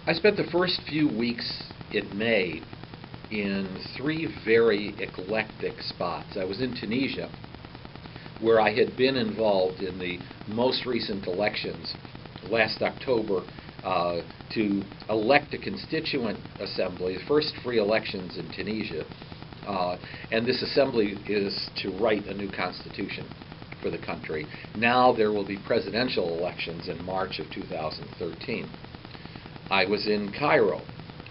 I spent the first few weeks in May in three very eclectic spots. I was in Tunisia, where I had been involved in the most recent elections last October to elect a constituent assembly, the first free elections in Tunisia. And this assembly is to write a new constitution for the country. Now there will be presidential elections in March of 2013. I was in Cairo,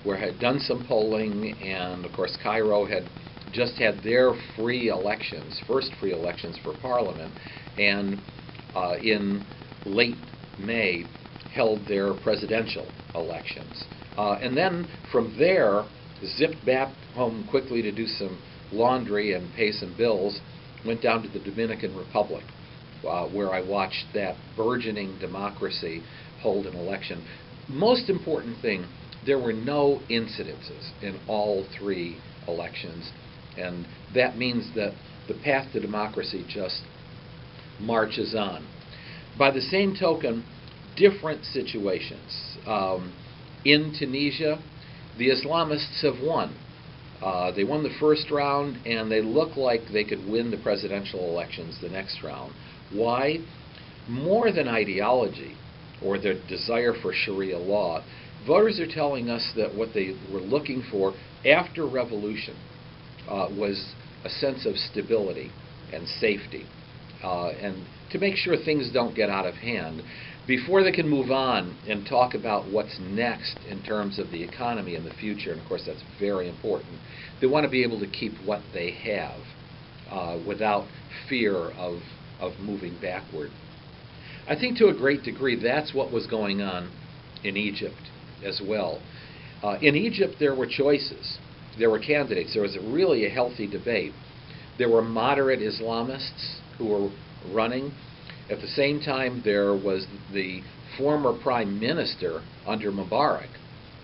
where I had done some polling, and of course Cairo had just had their free elections, first free elections for parliament, and in late May held their presidential elections. And then from there, zipped back home quickly to do some laundry and pay some bills, went down to the Dominican Republic, where I watched that burgeoning democracy hold an election. Most important thing, there were no incidences in all three elections, and that means that the path to democracy just marches on. By the same token, different situations. In Tunisia, the Islamists have won. They won the first round, and they look like they could win the presidential elections the next round. Why? More than ideology or their desire for Sharia law, voters are telling us that what they were looking for after revolution was a sense of stability and safety, and to make sure things don't get out of hand before they can move on and talk about what's next in terms of the economy in the future. And of course that's very important. They want to be able to keep what they have without fear of moving backward. I think to a great degree that's what was going on in Egypt as well. In Egypt there were choices. There were candidates. There was really a healthy debate. There were moderate Islamists who were running. At the same time, there was the former prime minister under Mubarak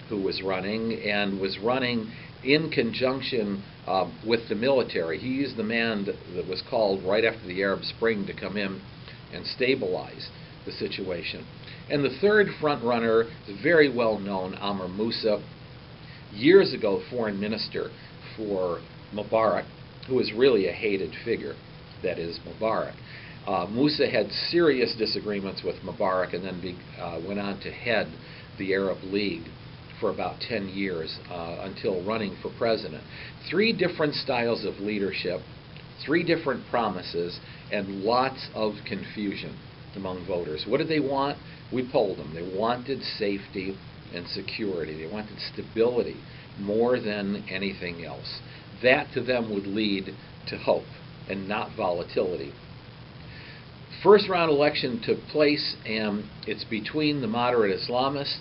who was running, and was running in conjunction with the military. He's the man that was called right after the Arab Spring to come in and stabilize the situation. And the third front runner is very well known, Amr Moussa, years ago foreign minister for Mubarak, who was really a hated figure, that is Mubarak. Moussa had serious disagreements with Mubarak, and then went on to head the Arab League for about 10 years until running for president. Three different styles of leadership, three different promises, and lots of confusion among voters. What did they want? We polled them. They wanted safety and security. They wanted stability more than anything else. That to them would lead to hope and not volatility. First round election took place, and it's between the moderate Islamist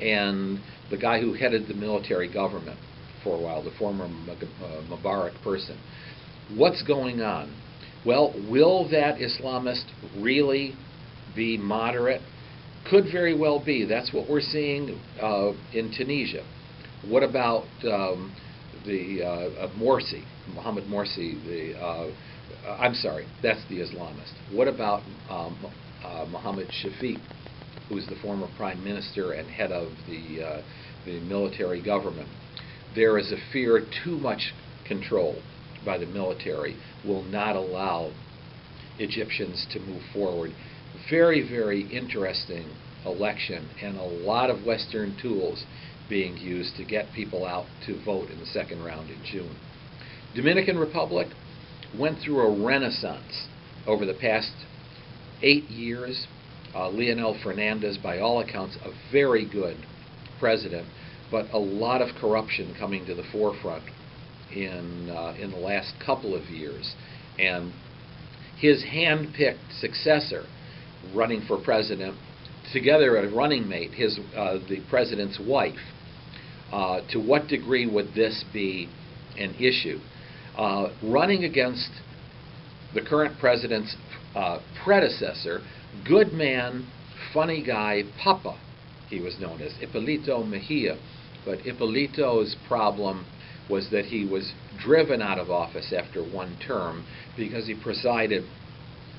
and the guy who headed the military government for a while, the former Mubarak person. What's going on? Well, will that Islamist really be moderate? Could very well be. That's what we're seeing in Tunisia. What about Morsi, Mohamed Morsi? I'm sorry, that's the Islamist. What about Mohammed Shafiq, who's the former prime minister and head of the military government? There is a fear too much control by the military will not allow Egyptians to move forward. Very, very interesting election, and a lot of Western tools being used to get people out to vote in the second round in June. Dominican Republic went through a renaissance over the past 8 years. Leonel Fernandez, by all accounts, a very good president, but a lot of corruption coming to the forefront in the last couple of years. And his hand-picked successor running for president, together a running mate, the president's wife. To what degree would this be an issue? Running against the current president's predecessor, good man, funny guy, Papa, he was known as, Hipólito Mejia. But Hipólito's problem was that he was driven out of office after one term because he presided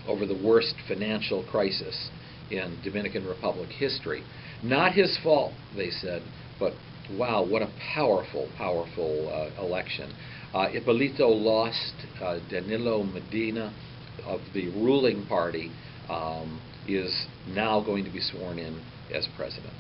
over the worst financial crisis in Dominican Republic history. Not his fault, they said, but wow, what a powerful, powerful election. Hipólito lost. Danilo Medina of the ruling party is now going to be sworn in as president.